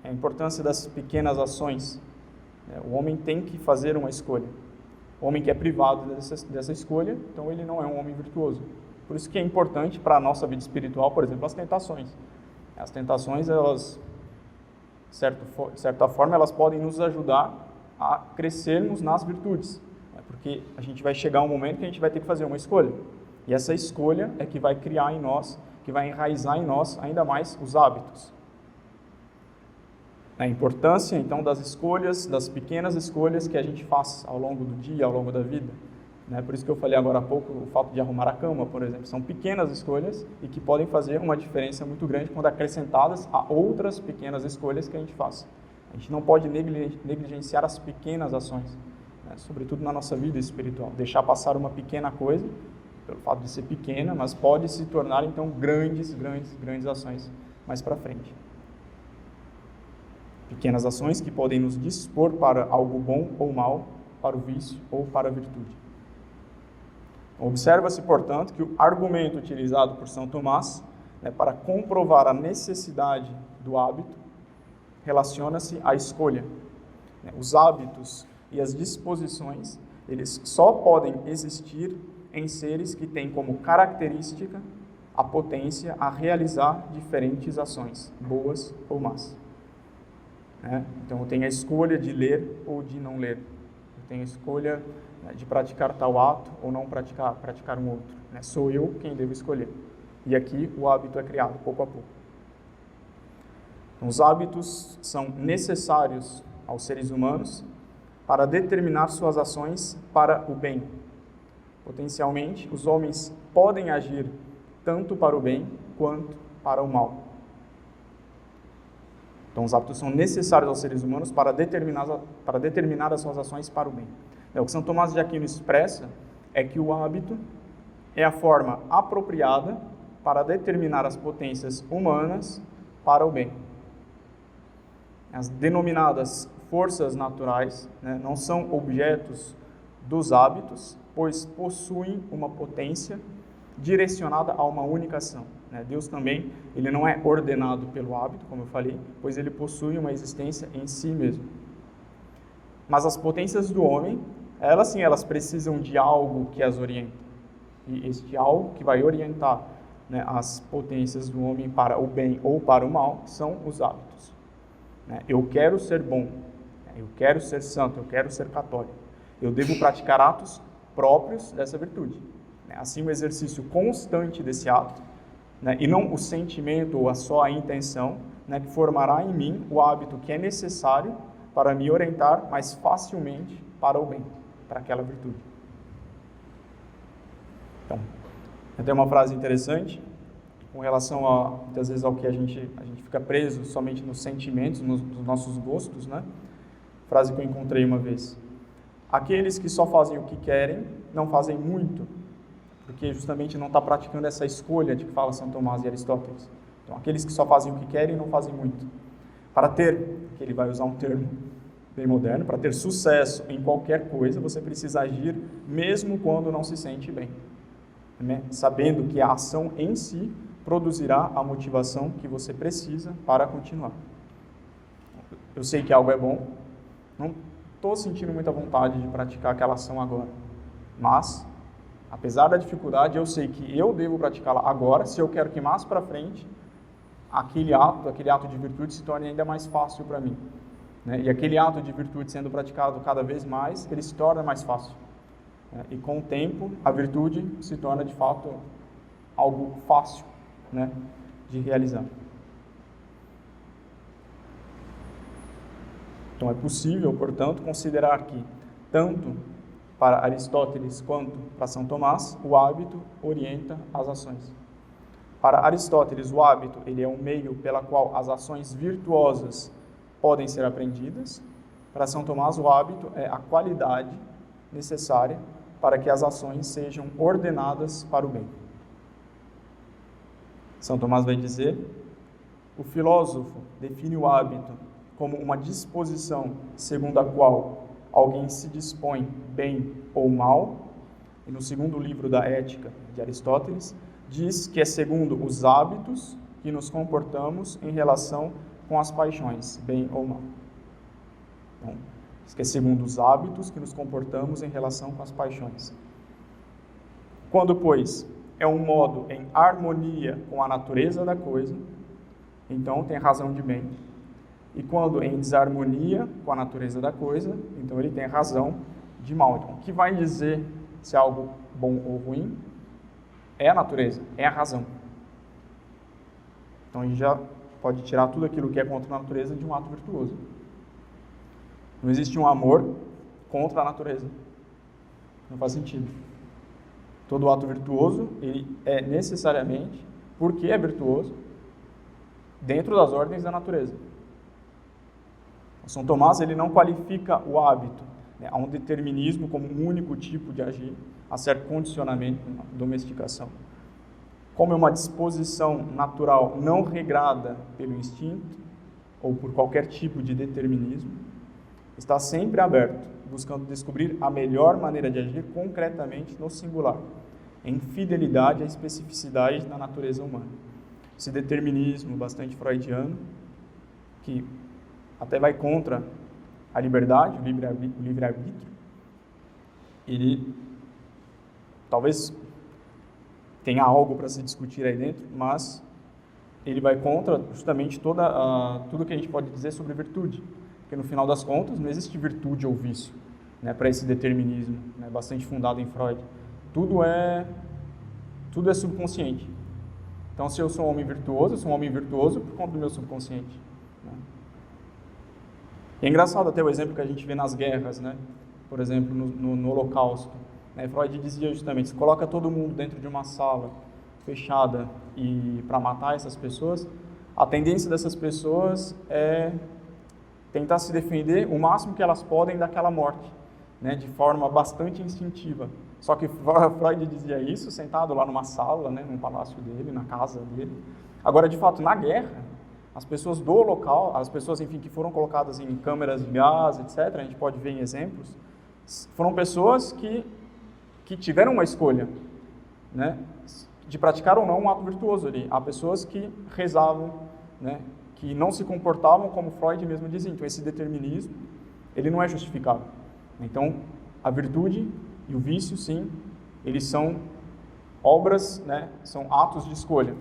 a importância das pequenas ações. O homem tem que fazer uma escolha. O homem que é privado dessa escolha, então ele não é um homem virtuoso. Por isso que é importante para a nossa vida espiritual, por exemplo, as tentações. As tentações, elas, de certa forma, elas podem nos ajudar a crescermos nas virtudes. Porque a gente vai chegar um momento que a gente vai ter que fazer uma escolha. E essa escolha é que vai criar em nós, que vai enraizar em nós ainda mais os hábitos. A importância, então, das escolhas, das pequenas escolhas que a gente faz ao longo do dia, ao longo da vida. Por isso que eu falei agora há pouco, o fato de arrumar a cama, por exemplo. São pequenas escolhas e que podem fazer uma diferença muito grande quando acrescentadas a outras pequenas escolhas que a gente faz. A gente não pode negligenciar as pequenas ações. né, sobretudo na nossa vida espiritual. Deixar passar uma pequena coisa, pelo fato de ser pequena, mas pode se tornar, então, grandes ações mais para frente. Pequenas ações que podem nos dispor para algo bom ou mal, para o vício ou para a virtude. Observa-se, portanto, que o argumento utilizado por São Tomás, né, para comprovar a necessidade do hábito relaciona-se à escolha. Os hábitos e as disposições, eles só podem existir em seres que têm como característica a potência a realizar diferentes ações, boas ou más. Então, eu tenho a escolha de ler ou de não ler. Eu tenho a escolha, né, de praticar tal ato ou não praticar um outro. Sou eu quem devo escolher. E aqui o hábito é criado pouco a pouco. Então, os hábitos são necessários aos seres humanos para determinar suas ações para o bem. Potencialmente, os homens podem agir tanto para o bem quanto para o mal. Então, os hábitos são necessários aos seres humanos para determinar as suas ações para o bem. O que São Tomás de Aquino expressa é que o hábito é a forma apropriada para determinar as potências humanas para o bem. As denominadas forças naturais, né, não são objetos dos hábitos, pois possuem uma potência direcionada a uma única ação. Deus também, ele não é ordenado pelo hábito, como eu falei, pois ele possui uma existência em si mesmo. Mas as potências do homem, elas sim, elas precisam de algo que as oriente. E este algo que vai orientar, né, as potências do homem para o bem ou para o mal são os hábitos. Eu quero ser bom, eu quero ser santo, eu quero ser católico. Eu devo praticar atos próprios dessa virtude. Assim, o exercício constante desse ato, e não o sentimento ou só a intenção, que formará em mim o hábito que é necessário para me orientar mais facilmente para o bem, para aquela virtude. Então, tem uma frase interessante com relação a, muitas vezes, ao que a gente fica preso somente nos sentimentos, nos nossos gostos, Frase que eu encontrei uma vez. Aqueles que só fazem o que querem, não fazem muito, porque justamente não está praticando essa escolha de que fala São Tomás e Aristóteles. Então, aqueles que só fazem o que querem não fazem muito. Para ter, que ele vai usar um termo bem moderno, para ter sucesso em qualquer coisa, você precisa agir mesmo quando não se sente bem. Sabendo que a ação em si produzirá a motivação que você precisa para continuar. Eu sei que algo é bom, não estou sentindo muita vontade de praticar aquela ação agora, mas apesar da dificuldade, eu sei que eu devo praticá-la agora, se eu quero que mais para frente, aquele ato de virtude se torne ainda mais fácil para mim. E aquele ato de virtude sendo praticado cada vez mais, ele se torna mais fácil. E com o tempo, a virtude se torna de fato algo fácil, de realizar. Então é possível, portanto, considerar que tanto para Aristóteles quanto para São Tomás, o hábito orienta as ações. Para Aristóteles, o hábito ele é um meio pela qual as ações virtuosas podem ser aprendidas. Para São Tomás, o hábito é a qualidade necessária para que as ações sejam ordenadas para o bem. São Tomás vai dizer: o filósofo define o hábito como uma disposição segundo a qual alguém se dispõe bem ou mal, e no segundo livro da Ética de Aristóteles, diz que é segundo os hábitos que nos comportamos em relação com as paixões, bem ou mal. Então, diz que é segundo os hábitos que nos comportamos em relação com as paixões. Quando, pois, é um modo em harmonia com a natureza da coisa, então tem razão de bem. E quando em desarmonia com a natureza da coisa, então ele tem razão de mal. Então, o que vai dizer se é algo bom ou ruim é a natureza, é a razão. Então, a gente já pode tirar tudo aquilo que é contra a natureza de um ato virtuoso. Não existe um amor contra a natureza. Não faz sentido. Todo ato virtuoso, ele é necessariamente, porque é virtuoso, dentro das ordens da natureza. São Tomás, ele não qualifica o hábito né, a um determinismo como um único tipo de agir, a certo condicionamento, domesticação. Como é uma disposição natural não regrada pelo instinto ou por qualquer tipo de determinismo, está sempre aberto, buscando descobrir a melhor maneira de agir concretamente no singular, em fidelidade à especificidade da natureza humana. Esse determinismo bastante freudiano, que até vai contra a liberdade, o livre-arbítrio, ele talvez tenha algo para se discutir aí dentro, mas ele vai contra justamente tudo que a gente pode dizer sobre virtude, porque no final das contas não existe virtude ou vício, né, para esse determinismo, né, bastante fundado em Freud. Tudo é subconsciente. Então, se eu sou um homem virtuoso, eu sou um homem virtuoso por conta do meu subconsciente, né? E é engraçado até o exemplo que a gente vê nas guerras, né? Por exemplo, no Holocausto. Né? Freud dizia justamente, se coloca todo mundo dentro de uma sala fechada e para matar essas pessoas, a tendência dessas pessoas é tentar se defender o máximo que elas podem daquela morte, né? De forma bastante instintiva. Só que Freud dizia isso sentado lá numa sala, né? Num palácio dele, na casa dele. Agora, de fato, na guerra, as pessoas do local, as pessoas, enfim, que foram colocadas em câmeras de gás, etc., a gente pode ver em exemplos, foram pessoas que tiveram uma escolha, né, de praticar ou não um ato virtuoso ali. Há pessoas que rezavam, né, que não se comportavam como Freud mesmo dizia. Então, esse determinismo, ele não é justificável. Então, a virtude e o vício, sim, eles são obras, né, são atos de escolha.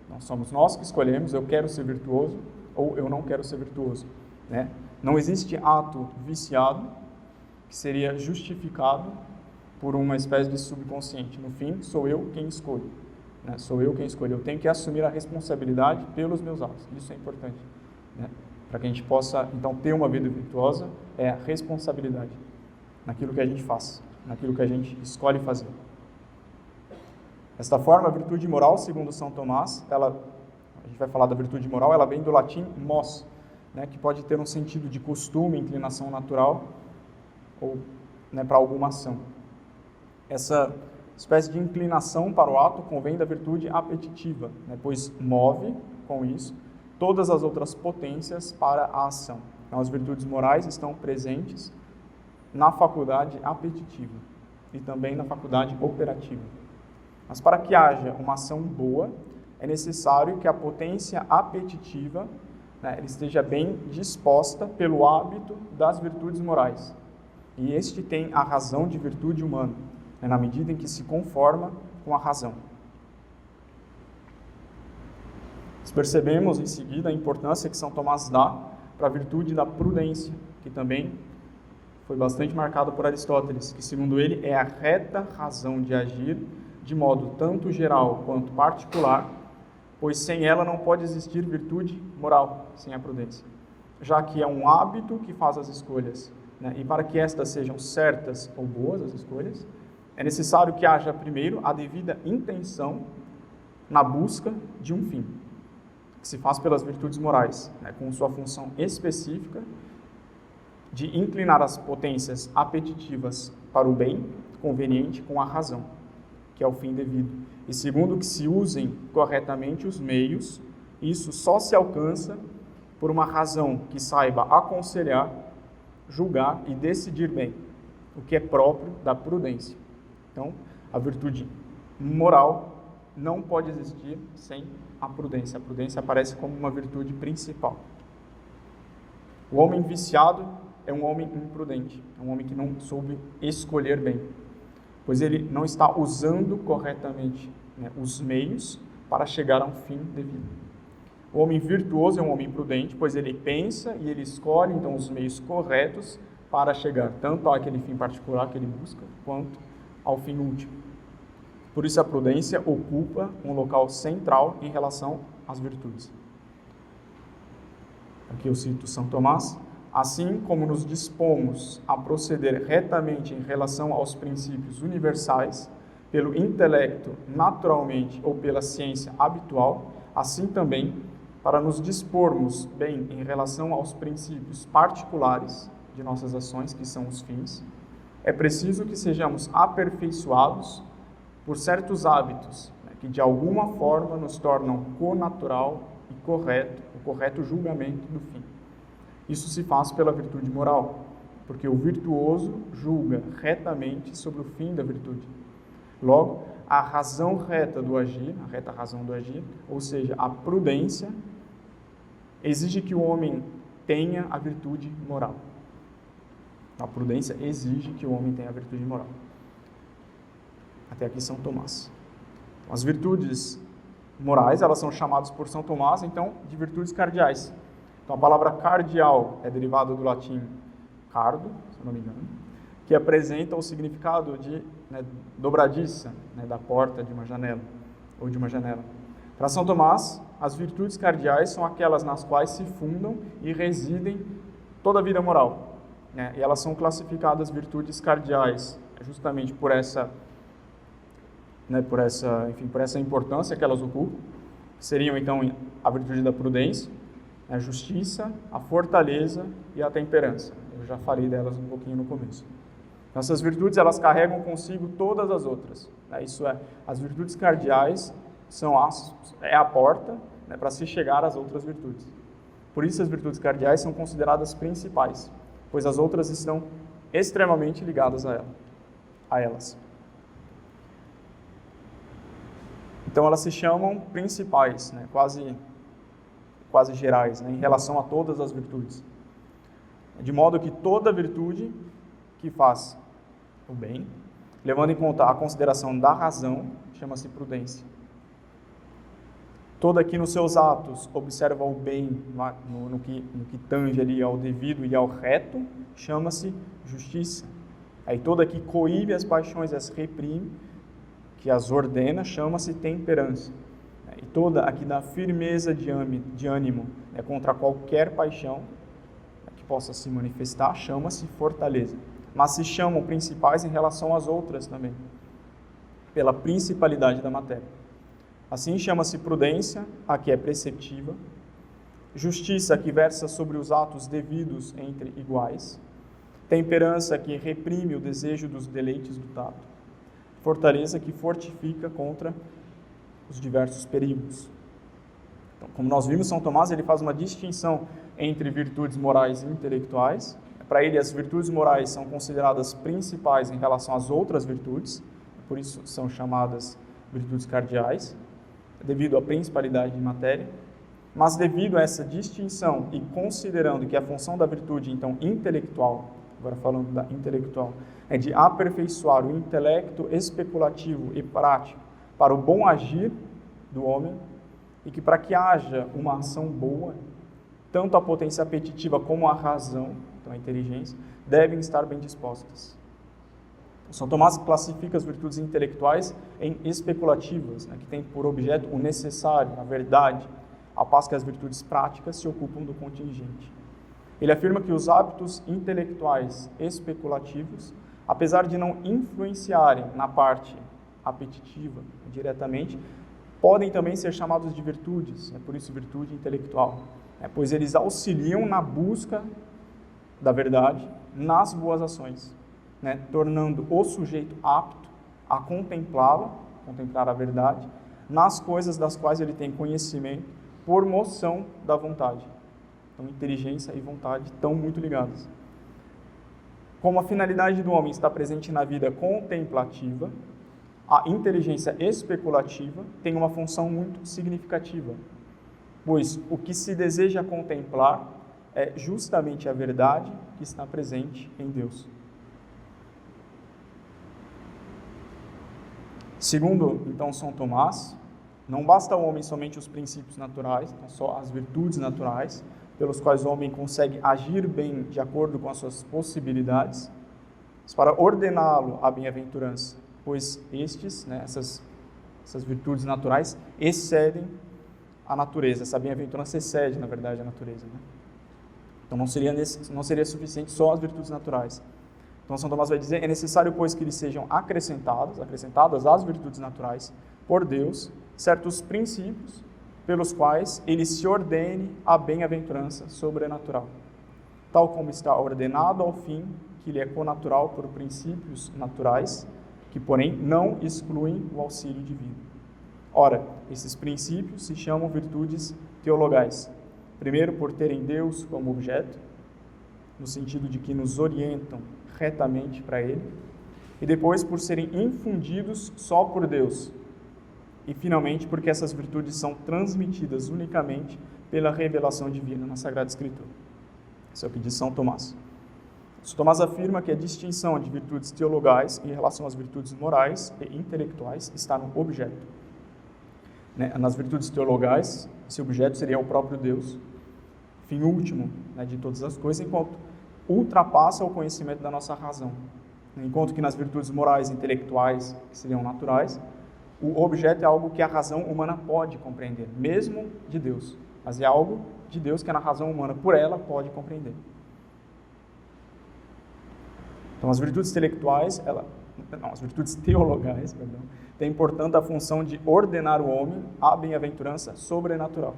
Então, somos nós que escolhemos, eu quero ser virtuoso ou eu não quero ser virtuoso, né? Não existe ato viciado que seria justificado por uma espécie de subconsciente. No fim, sou eu quem escolho, né? Sou eu quem escolho. Eu tenho que assumir a responsabilidade pelos meus atos. Isso é importante, né? Para que a gente possa, então, ter uma vida virtuosa, é a responsabilidade naquilo que a gente faz, naquilo que a gente escolhe fazer. Desta forma, a virtude moral, segundo São Tomás, a gente vai falar da virtude moral, ela vem do latim mos, né, que pode ter um sentido de costume, inclinação natural, ou, né, para alguma ação. Essa espécie de inclinação para o ato convém da virtude apetitiva, né, pois move, com isso, todas as outras potências para a ação. Então, as virtudes morais estão presentes na faculdade apetitiva e também na faculdade operativa. Mas para que haja uma ação boa, é necessário que a potência apetitiva, né, esteja bem disposta pelo hábito das virtudes morais. E este tem a razão de virtude humana, né, na medida em que se conforma com a razão. Nós percebemos em seguida a importância que São Tomás dá para a virtude da prudência, que também foi bastante marcado por Aristóteles, que segundo ele é a reta razão de agir de modo tanto geral quanto particular, pois sem ela não pode existir virtude moral, sem a prudência, já que é um hábito que faz as escolhas, né? E para que estas sejam certas ou boas, as escolhas, é necessário que haja primeiro a devida intenção na busca de um fim, que se faz pelas virtudes morais, né? Com sua função específica de inclinar as potências apetitivas para o bem conveniente com a razão, que é o fim devido. E segundo, que se usem corretamente os meios, isso só se alcança por uma razão que saiba aconselhar, julgar e decidir bem, o que é próprio da prudência. Então, a virtude moral não pode existir sem a prudência. A prudência aparece como uma virtude principal. O homem viciado é um homem imprudente, é um homem que não soube escolher bem, pois ele não está usando corretamente, né, os meios para chegar a um fim devido. O homem virtuoso é um homem prudente, pois ele pensa e ele escolhe, então, os meios corretos para chegar tanto àquele fim particular que ele busca, quanto ao fim último. Por isso, a prudência ocupa um local central em relação às virtudes. Aqui eu cito São Tomás. Assim como nos dispomos a proceder retamente em relação aos princípios universais, pelo intelecto naturalmente ou pela ciência habitual, assim também, para nos dispormos bem em relação aos princípios particulares, de nossas ações, que são os fins. É preciso que sejamos aperfeiçoados por certos hábitos, né, que de alguma forma nos tornam connatural e correto, o correto julgamento do fim. Isso se faz pela virtude moral, porque o virtuoso julga retamente sobre o fim da virtude. Logo, a razão reta do agir, a reta razão do agir, ou seja, a prudência, exige que o homem tenha a virtude moral. A prudência exige que o homem tenha a virtude moral. Até aqui São Tomás. As virtudes morais, elas são chamadas por São Tomás, então, de virtudes cardeais. Então, a palavra cardial é derivada do latim cardo, se eu não me engano, que apresenta o significado de dobradiça, da porta de uma janela, ou de uma janela. Para São Tomás, as virtudes cardeais são aquelas nas quais se fundam e residem toda a vida moral. E elas são classificadas virtudes cardeais, justamente por essa importância que elas ocupam. Seriam, então, a virtude da prudência, a justiça, a fortaleza e a temperança. Eu já falei delas um pouquinho no começo. Então, essas virtudes, elas carregam consigo todas as outras. Isso é, as virtudes cardeais é a porta para se chegar às outras virtudes. Por isso, as virtudes cardeais são consideradas principais, pois as outras estão extremamente ligadas a elas. Então, elas se chamam principais, quase gerais, em relação a todas as virtudes. De modo que toda virtude que faz o bem, levando em conta a consideração da razão, chama-se prudência. Toda que nos seus atos observa o bem no que tange ali ao devido e ao reto, chama-se justiça. Aí toda que coíbe as paixões e as reprime, que as ordena, chama-se temperança. E toda a que dá firmeza de ânimo contra qualquer paixão que possa se manifestar, chama-se fortaleza. Mas se chamam principais em relação às outras também, pela principalidade da matéria. Assim chama-se prudência, a que é preceptiva, justiça, que versa sobre os atos devidos entre iguais, temperança, que reprime o desejo dos deleites do tato, fortaleza, que fortifica contra os diversos perigos. Então, como nós vimos, São Tomás ele faz uma distinção entre virtudes morais e intelectuais. Para ele, as virtudes morais são consideradas principais em relação às outras virtudes, por isso são chamadas virtudes cardeais, devido à principalidade de matéria. Mas devido a essa distinção e considerando que a função da virtude, então, intelectual, agora falando da intelectual, é de aperfeiçoar o intelecto especulativo e prático para o bom agir do homem, e que para que haja uma ação boa, tanto a potência apetitiva como a razão, então a inteligência, devem estar bem dispostas. São Tomás classifica as virtudes intelectuais em especulativas, que têm por objeto o necessário, a verdade, ao passo que as virtudes práticas se ocupam do contingente. Ele afirma que os hábitos intelectuais especulativos, apesar de não influenciarem na parte apetitiva diretamente, podem também ser chamados de virtudes, por isso virtude intelectual, pois eles auxiliam na busca da verdade nas boas ações, tornando o sujeito apto a contemplar a verdade, nas coisas das quais ele tem conhecimento por moção da vontade. Então, inteligência e vontade estão muito ligadas. Como a finalidade do homem está presente na vida contemplativa, a inteligência especulativa tem uma função muito significativa, pois o que se deseja contemplar é justamente a verdade que está presente em Deus. Segundo, então, São Tomás, não basta ao homem somente os princípios naturais, então só as virtudes naturais, pelos quais o homem consegue agir bem de acordo com as suas possibilidades, mas para ordená-lo à bem-aventurança, pois essas virtudes naturais excedem a natureza, essa bem-aventurança excede, na verdade, a natureza. Então não seria suficiente só as virtudes naturais. Então São Tomás vai dizer, é necessário, pois, que lhes sejam acrescentadas às virtudes naturais, por Deus, certos princípios pelos quais ele se ordene a bem-aventurança sobrenatural. tal como está ordenado ao fim, que lhe é connatural por princípios naturais, que, porém, não excluem o auxílio divino. Ora, esses princípios se chamam virtudes teologais. Primeiro, por terem Deus como objeto, no sentido de que nos orientam retamente para Ele, e depois por serem infundidos só por Deus, e finalmente porque essas virtudes são transmitidas unicamente pela revelação divina na Sagrada Escritura. Isso é o que diz São Tomás. São Tomás afirma que a distinção de virtudes teologais em relação às virtudes morais e intelectuais está no objeto. Nas virtudes teologais, esse objeto seria o próprio Deus, fim último de todas as coisas, enquanto ultrapassa o conhecimento da nossa razão. Enquanto que nas virtudes morais e intelectuais, que seriam naturais, o objeto é algo que a razão humana pode compreender, mesmo de Deus. Mas é algo de Deus que a razão humana, por ela, pode compreender. Então, as virtudes teologais, têm, portanto, a função de ordenar o homem à bem-aventurança sobrenatural.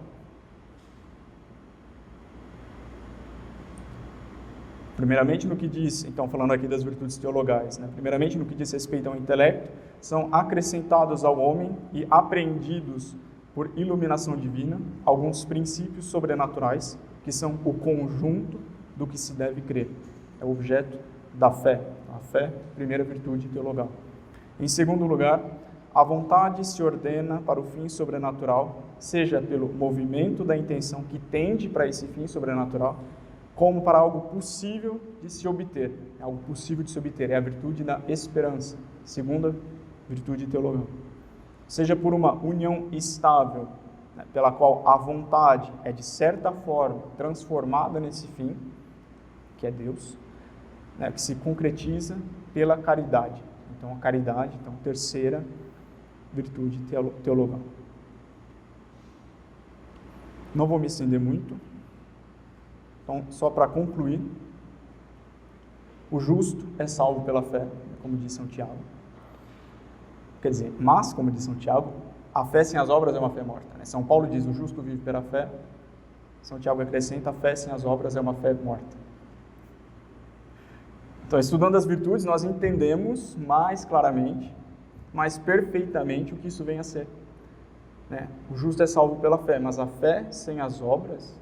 Primeiramente no que diz, então falando aqui das virtudes teologais, primeiramente no que diz respeito ao intelecto, são acrescentados ao homem e apreendidos por iluminação divina alguns princípios sobrenaturais que são o conjunto do que se deve crer. É o objeto da fé. A fé, primeira virtude teologal. Em segundo lugar, a vontade se ordena para o fim sobrenatural, seja pelo movimento da intenção que tende para esse fim sobrenatural, como para algo possível de se obter. Algo possível de se obter é a virtude da esperança, segunda virtude teologal. Seja por uma união estável, pela qual a vontade é de certa forma transformada nesse fim, que é Deus, que se concretiza pela caridade. Então, a caridade, terceira virtude teologal. Não vou me estender muito. Então, só para concluir, o justo é salvo pela fé, como diz São Tiago. Quer dizer, mas, como diz São Tiago, a fé sem as obras é uma fé morta. São Paulo diz, o justo vive pela fé. São Tiago acrescenta, a fé sem as obras é uma fé morta. Então, estudando as virtudes, nós entendemos mais claramente, mais perfeitamente o que isso vem a ser. O justo é salvo pela fé, mas a fé sem as obras,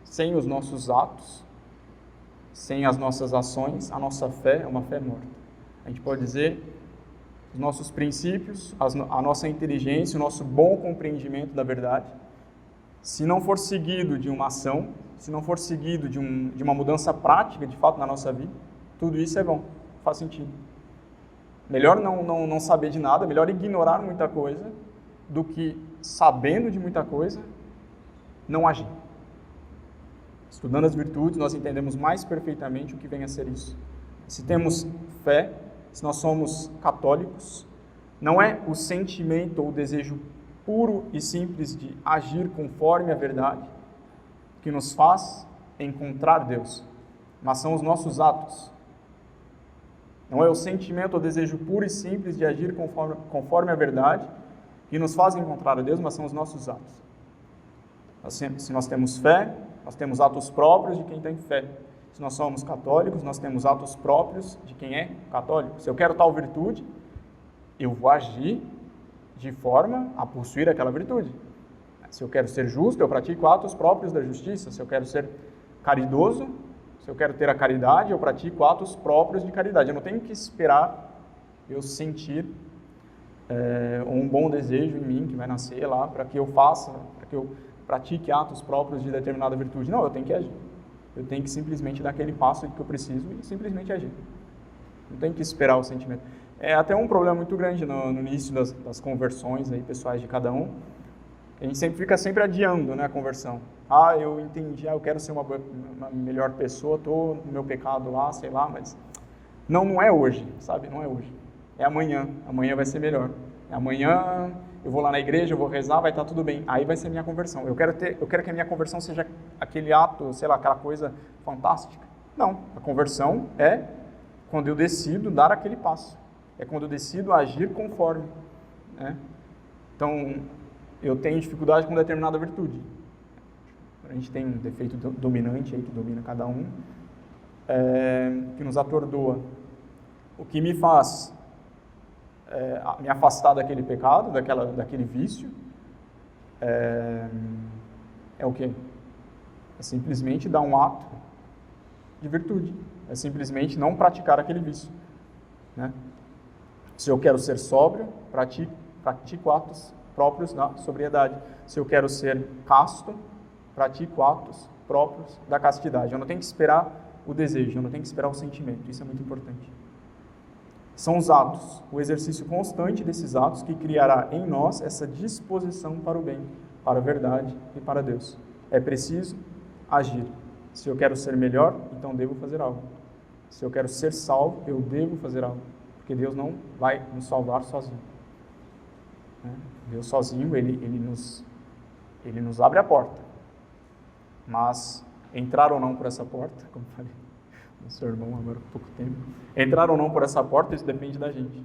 sem os nossos atos, sem as nossas ações, a nossa fé é uma fé morta. A gente pode dizer, os nossos princípios, a nossa inteligência, o nosso bom compreendimento da verdade, se não for seguido de uma ação, se não for seguido de uma mudança prática, de fato, na nossa vida, tudo isso é bom, faz sentido. Melhor não saber de nada, melhor ignorar muita coisa, do que, sabendo de muita coisa, não agir. Estudando as virtudes, nós entendemos mais perfeitamente o que vem a ser isso. Se temos fé, se nós somos católicos, não é o sentimento ou o desejo puro e simples de agir conforme a verdade que nos faz encontrar Deus, mas são os nossos atos. Não é o sentimento ou desejo puro e simples de agir conforme a verdade que nos faz encontrar a Deus, mas são os nossos atos. Se nós temos fé, nós temos atos próprios de quem tem fé. Se nós somos católicos, nós temos atos próprios de quem é católico. Se eu quero tal virtude, eu vou agir de forma a possuir aquela virtude. Se eu quero ser justo, eu pratico atos próprios da justiça. Se eu quero ser caridoso, se eu quero ter a caridade, eu pratico atos próprios de caridade. Eu não tenho que esperar eu sentir um bom desejo em mim que vai nascer lá para que eu faça, para que eu pratique atos próprios de determinada virtude. Não, eu tenho que agir. Eu tenho que simplesmente dar aquele passo que eu preciso e simplesmente agir. Não tenho que esperar o sentimento. É até um problema muito grande no início das conversões aí, pessoais de cada um. A gente fica sempre adiando, a conversão. Eu entendi, eu quero ser uma melhor pessoa, estou no meu pecado lá, sei lá, mas não é hoje, sabe? Não é hoje. É amanhã. Amanhã vai ser melhor. Amanhã eu vou lá na igreja, eu vou rezar, vai estar tudo bem. Aí vai ser minha conversão. Eu quero que a minha conversão seja aquele ato, sei lá, aquela coisa fantástica. Não. A conversão é quando eu decido dar aquele passo. É quando eu decido agir conforme. Então, eu tenho dificuldade com determinada virtude. A gente tem um defeito dominante aí que domina cada um. que nos atordoa, o que me faz me afastar daquele pecado, daquele vício, é o quê? É simplesmente dar um ato de virtude, é simplesmente não praticar aquele vício, né? Se eu quero ser sóbrio, pratico atos próprios da sobriedade. Se eu quero ser casto, pratico atos próprios da castidade. Eu não tenho que esperar o desejo, eu não tenho que esperar o sentimento, isso é muito importante. São os atos, o exercício constante desses atos que criará em nós essa disposição para o bem, para a verdade e para Deus. É preciso agir. Se eu quero ser melhor, então devo fazer algo. Se eu quero ser salvo, eu devo fazer algo. Porque Deus não vai nos salvar sozinho. Deus sozinho, Ele nos abre a porta. Mas entrar ou não por essa porta, como falei no seu irmão agora há pouco tempo, entrar ou não por essa porta, isso depende da gente.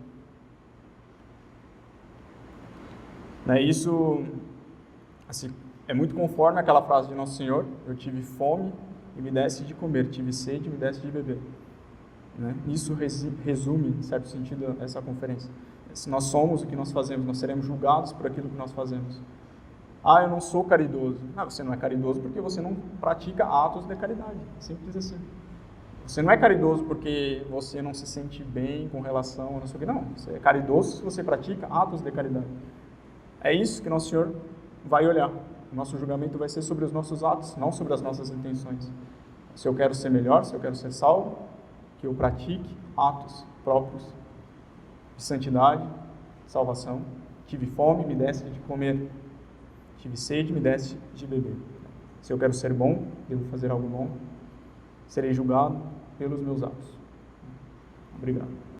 Isso assim, é muito conforme aquela frase de Nosso Senhor: eu tive fome e me deste de comer, tive sede e me deste de beber. Isso resume, em certo sentido, essa conferência. Se nós somos o que nós fazemos, nós seremos julgados por aquilo que nós fazemos. Eu não sou caridoso. Você não é caridoso porque você não pratica atos de caridade. Simples assim. Você não é caridoso porque você não se sente bem com relação a não sei o que. Não, você é caridoso se você pratica atos de caridade. É isso que Nosso Senhor vai olhar. O nosso julgamento vai ser sobre os nossos atos, não sobre as nossas intenções. Se eu quero ser melhor, se eu quero ser salvo, que eu pratique atos próprios de santidade, salvação. Tive fome, me deste de comer. Tive sede, me deste de beber. Se eu quero ser bom, devo fazer algo bom. Serei julgado pelos meus atos. Obrigado.